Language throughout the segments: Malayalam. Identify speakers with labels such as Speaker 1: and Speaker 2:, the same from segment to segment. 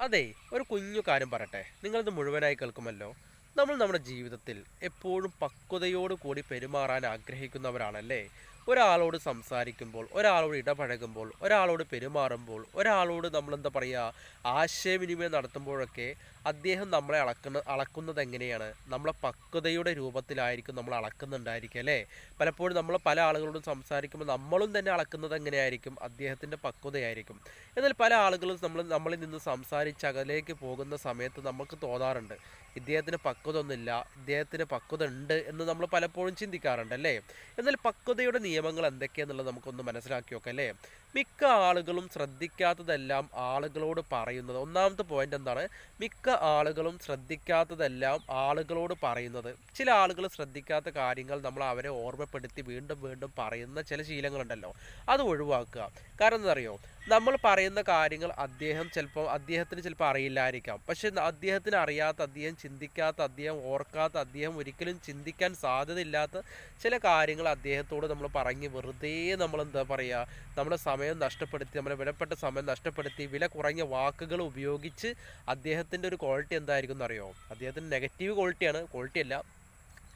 Speaker 1: അതെ, ഒരു കുഞ്ഞു കാര്യം പറയട്ടെ. നിങ്ങളിത് മുഴുവനായി കേൾക്കുമല്ലോ. നമ്മൾ നമ്മുടെ ജീവിതത്തിൽ എപ്പോഴും പക്വതയോട് കൂടി പെരുമാറാൻ ആഗ്രഹിക്കുന്നവരാണല്ലേ? ഒരാളോട് സംസാരിക്കുമ്പോൾ, ഒരാളോട് ഇടപഴകുമ്പോൾ, ഒരാളോട് പെരുമാറുമ്പോൾ, ഒരാളോട് നമ്മളെന്താ പറയുക, ആശയവിനിമയം നടത്തുമ്പോഴൊക്കെ അദ്ദേഹം നമ്മളെ അളക്കുന്നത് എങ്ങനെയാണ്? നമ്മളെ പക്വതയുടെ രൂപത്തിലായിരിക്കും നമ്മൾ അളക്കുന്നുണ്ടായിരിക്കുക അല്ലേ? പലപ്പോഴും നമ്മൾ പല ആളുകളോടും സംസാരിക്കുമ്പോൾ നമ്മളും തന്നെ അളക്കുന്നത് എങ്ങനെയായിരിക്കും? അദ്ദേഹത്തിൻ്റെ പക്വതയായിരിക്കും. എന്നാൽ പല ആളുകളും നമ്മളിൽ നിന്ന് സംസാരിച്ച് അകലേക്ക് പോകുന്ന സമയത്ത് നമുക്ക് തോന്നാറുണ്ട്, ഇദ്ദേഹത്തിന് പക്വത ഒന്നുമില്ല, ഇദ്ദേഹത്തിന് പക്വത ഉണ്ട് എന്ന് നമ്മൾ പലപ്പോഴും ചിന്തിക്കാറുണ്ട് അല്ലേ? എന്നാൽ പക്വതയുടെ നിയമങ്ങൾ എന്തൊക്കെയാന്നുള്ളത് നമുക്കൊന്ന് മനസ്സിലാക്കി നോക്കാം അല്ലേ? മിക്ക ആളുകളും ശ്രദ്ധിക്കാത്തതെല്ലാം ആളുകളോട് പറയുന്നത്, ഒന്നാമത്തെ പോയിന്റ് എന്താണ്? മിക്ക ആളുകളും ശ്രദ്ധിക്കാത്തതെല്ലാം ആളുകളോട് പറയുന്നത്. ചില ആളുകൾ ശ്രദ്ധിക്കാത്ത കാര്യങ്ങൾ നമ്മൾ അവരെ ഓർമ്മപ്പെടുത്തി വീണ്ടും വീണ്ടും പറയുന്ന ചില ശീലങ്ങളുണ്ടല്ലോ, അത് ഒഴിവാക്കുക. കാരണം എന്താ അറിയോ, നമ്മൾ പറയുന്ന കാര്യങ്ങൾ അദ്ദേഹത്തിന് ചിലപ്പോൾ അറിയില്ലായിരിക്കാം. പക്ഷെ അദ്ദേഹത്തിന് അറിയാത്ത, അദ്ദേഹം ചിന്തിക്കാത്ത, അദ്ദേഹം ഓർക്കാത്ത, അദ്ദേഹം ഒരിക്കലും ചിന്തിക്കാൻ സാധ്യതയില്ലാത്ത ചില കാര്യങ്ങൾ അദ്ദേഹത്തോട് നമ്മൾ പറഞ്ഞ് വെറുതെ നമ്മൾ എന്താ പറയുക, നമ്മുടെ സമയം നഷ്ടപ്പെടുത്തി, നമ്മുടെ വിലപ്പെട്ട സമയം നഷ്ടപ്പെടുത്തി, വില കുറഞ്ഞ വാക്കുകൾ ഉപയോഗിച്ച് അദ്ദേഹത്തിൻ്റെ ഒരു ക്വാളിറ്റി എന്തായിരിക്കും എന്നറിയോ? അദ്ദേഹത്തിൻ്റെ നെഗറ്റീവ് ക്വാളിറ്റിയാണ്, ക്വാളിറ്റി അല്ല.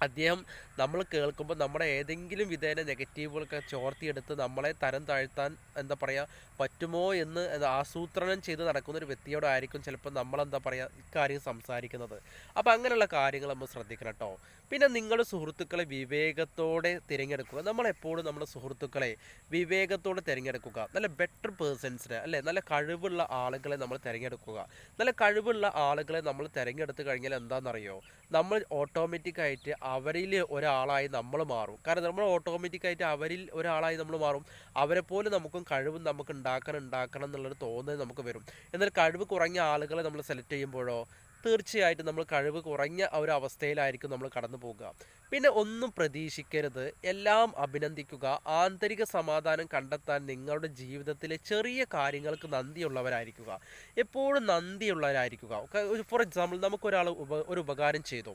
Speaker 1: അദ്ദേഹം നമ്മൾ കേൾക്കുമ്പോൾ നമ്മുടെ ഏതെങ്കിലും വിധേന നെഗറ്റീവുകളൊക്കെ ചോർത്തിയെടുത്ത് നമ്മളെ തരം താഴ്ത്താൻ എന്താ പറയുക പറ്റുമോ എന്ന് ആസൂത്രണം ചെയ്ത് നടക്കുന്ന ഒരു വ്യക്തിയോടായിരിക്കും ചിലപ്പോൾ നമ്മളെന്താ പറയുക ഇക്കാര്യം സംസാരിക്കുന്നത്. അപ്പോൾ അങ്ങനെയുള്ള കാര്യങ്ങൾ നമ്മൾ ശ്രദ്ധിക്കണം കേട്ടോ. പിന്നെ നിങ്ങളുടെ സുഹൃത്തുക്കളെ വിവേകത്തോടെ തിരഞ്ഞെടുക്കുക. നമ്മളെപ്പോഴും നമ്മുടെ സുഹൃത്തുക്കളെ വിവേകത്തോടെ തിരഞ്ഞെടുക്കുക. നല്ല ബെറ്റർ പേഴ്സൺസിനെ അല്ലേ, നല്ല കഴിവുള്ള ആളുകളെ നമ്മൾ തിരഞ്ഞെടുക്കുക. നല്ല കഴിവുള്ള ആളുകളെ നമ്മൾ തിരഞ്ഞെടുത്ത് കഴിഞ്ഞാൽ എന്താണെന്നറിയോ, നമ്മൾ ഓട്ടോമാറ്റിക്കായിട്ട് അവരിൽ ഒരാളായി നമ്മൾ മാറും. കാരണം നമ്മൾ ഓട്ടോമാറ്റിക്കായിട്ട് അവരിൽ ഒരാളായി നമ്മൾ മാറും. അവരെപ്പോലെ നമുക്കും കഴിവ് നമുക്ക് ഉണ്ടാക്കണം എന്നുള്ളൊരു തോന്നൽ നമുക്ക് വരും. എന്നാൽ കഴിവ് കുറഞ്ഞ ആളുകളെ നമ്മൾ സെലക്ട് ചെയ്യുമ്പോഴോ തീർച്ചയായിട്ടും നമ്മൾ കഴിവ് കുറഞ്ഞ ഒരു അവസ്ഥയിലായിരിക്കും നമ്മൾ കടന്നു പോകുക. പിന്നെ ഒന്നും പ്രതീക്ഷിക്കരുത്, എല്ലാം അഭിനന്ദിക്കുക. ആന്തരിക സമാധാനം കണ്ടെത്താൻ നിങ്ങളുടെ ജീവിതത്തിലെ ചെറിയ കാര്യങ്ങൾക്ക് നന്ദിയുള്ളവരായിരിക്കുക. എപ്പോഴും നന്ദിയുള്ളവരായിരിക്കുക. ഫോർ എക്സാമ്പിൾ, നമുക്കൊരാൾ ഒരു ഉപകാരം ചെയ്തു,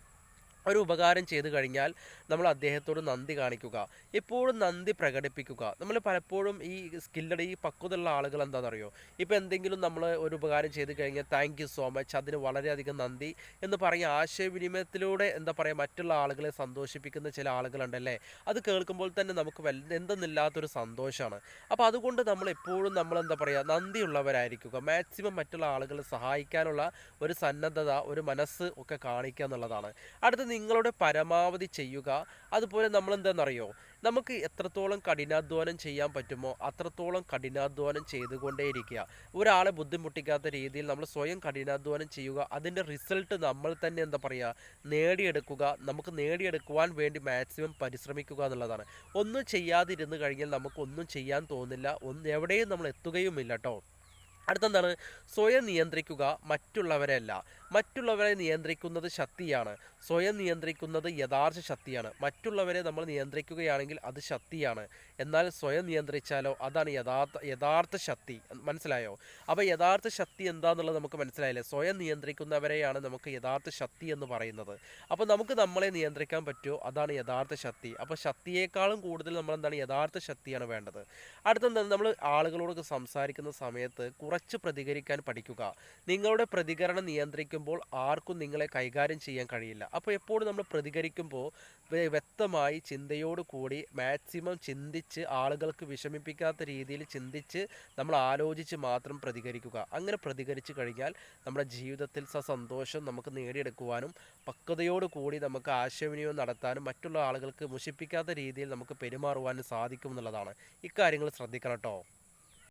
Speaker 1: ഒരു ഉപകാരം ചെയ്തു കഴിഞ്ഞാൽ നമ്മൾ അദ്ദേഹത്തോട് നന്ദി കാണിക്കുക. എപ്പോഴും നന്ദി പ്രകടിപ്പിക്കുക. നമ്മൾ പലപ്പോഴും ഈ സ്കില്ലഡ്, ഈ പക്വതയുള്ള ആളുകൾ എന്താണെന്നറിയോ, ഇപ്പോൾ എന്തെങ്കിലും നമ്മൾ ഒരു ഉപകാരം ചെയ്ത് കഴിഞ്ഞാൽ താങ്ക് യു സോ മച്ച്, അതിന് വളരെയധികം നന്ദി എന്ന് പറയുക ആശയവിനിമയത്തിലൂടെ എന്താ പറയുക മറ്റുള്ള ആളുകളെ സന്തോഷിപ്പിക്കുന്ന ചില ആളുകളുണ്ടല്ലേ. അത് കേൾക്കുമ്പോൾ തന്നെ നമുക്ക് എന്തെന്നില്ലാത്തൊരു സന്തോഷമാണ്. അപ്പോൾ അതുകൊണ്ട് നമ്മൾ എപ്പോഴും നമ്മൾ എന്താ പറയുക നന്ദിയുള്ളവരായിരിക്കുക. മാക്സിമം മറ്റുള്ള ആളുകളെ സഹായിക്കാനുള്ള ഒരു സന്നദ്ധത, ഒരു മനസ്സ് ഒക്കെ കാണിക്കുക എന്നുള്ളതാണ്. അടുത്ത നിങ്ങളുടെ പരമാവധി ചെയ്യുക. അതുപോലെ നമ്മൾ എന്താണെന്നറിയോ, നമുക്ക് എത്രത്തോളം കഠിനാധ്വാനം ചെയ്യാൻ പറ്റുമോ അത്രത്തോളം കഠിനാധ്വാനം ചെയ്തുകൊണ്ടേയിരിക്കുക. ഒരാളെ ബുദ്ധിമുട്ടിക്കാത്ത രീതിയിൽ നമ്മൾ സ്വയം കഠിനാധ്വാനം ചെയ്യുക. അതിൻ്റെ റിസൾട്ട് നമ്മൾ തന്നെ എന്താ പറയുക നേടിയെടുക്കുക. നമുക്ക് നേടിയെടുക്കുവാൻ വേണ്ടി മാക്സിമം പരിശ്രമിക്കുക എന്നുള്ളതാണ്. ഒന്നും ചെയ്യാതിരുന്ന് കഴിഞ്ഞാൽ നമുക്കൊന്നും ചെയ്യാൻ തോന്നില്ല, എവിടെയും നമ്മൾ എത്തുകയുമില്ല കേട്ടോ. അടുത്തെന്താണ്? സ്വയം നിയന്ത്രിക്കുക, മറ്റുള്ളവരെ അല്ല. മറ്റുള്ളവരെ നിയന്ത്രിക്കുന്നത് ശക്തിയാണ്, സ്വയം നിയന്ത്രിക്കുന്നത് യഥാർത്ഥ ശക്തിയാണ്. മറ്റുള്ളവരെ നമ്മൾ നിയന്ത്രിക്കുകയാണെങ്കിൽ അത് ശക്തിയാണ്, എന്നാൽ സ്വയം നിയന്ത്രിച്ചാലോ അതാണ് യഥാർത്ഥ ശക്തി. മനസ്സിലായോ? അപ്പോൾ യഥാർത്ഥ ശക്തി എന്താണെന്നുള്ളത് നമുക്ക് മനസ്സിലായില്ലേ? സ്വയം നിയന്ത്രിക്കുന്നവരെയാണ് നമുക്ക് യഥാർത്ഥ ശക്തി എന്ന് പറയുന്നത്. അപ്പോൾ നമുക്ക് നമ്മളെ നിയന്ത്രിക്കാൻ പറ്റുമോ, അതാണ് യഥാർത്ഥ ശക്തി. അപ്പോൾ ശക്തിയേക്കാളും കൂടുതൽ നമ്മൾ എന്താണ് യഥാർത്ഥ ശക്തിയാണ് വേണ്ടത്. അടുത്തെന്താണ്? നമ്മൾ ആളുകളോട് സംസാരിക്കുന്ന സമയത്ത് കുറച്ച് പ്രതികരിക്കാൻ പഠിക്കുക. നിങ്ങളുടെ പ്രതികരണം നിയന്ത്രിക്കുമ്പോൾ ആർക്കും നിങ്ങളെ കൈകാര്യം ചെയ്യാൻ കഴിയില്ല. അപ്പോൾ എപ്പോഴും നമ്മൾ പ്രതികരിക്കുമ്പോൾ വ്യക്തമായി ചിന്തയോട് കൂടി മാക്സിമം ചിന്തിച്ച് ആളുകൾക്ക് വിഷമിപ്പിക്കാത്ത രീതിയിൽ ചിന്തിച്ച് നമ്മൾ ആലോചിച്ച് മാത്രം പ്രതികരിക്കുക. അങ്ങനെ പ്രതികരിച്ചു കഴിഞ്ഞാൽ നമ്മുടെ ജീവിതത്തിൽ സന്തോഷം നമുക്ക് നേടിയെടുക്കുവാനും പക്വതയോട് കൂടി നമുക്ക് ആശയവിനിമയം നടത്താനും മറ്റുള്ള ആളുകൾക്ക് മുഷിപ്പിക്കാത്ത രീതിയിൽ നമുക്ക് പെരുമാറുവാനും സാധിക്കും എന്നുള്ളതാണ്. ഇക്കാര്യങ്ങൾ ശ്രദ്ധിക്കണം കേട്ടോ.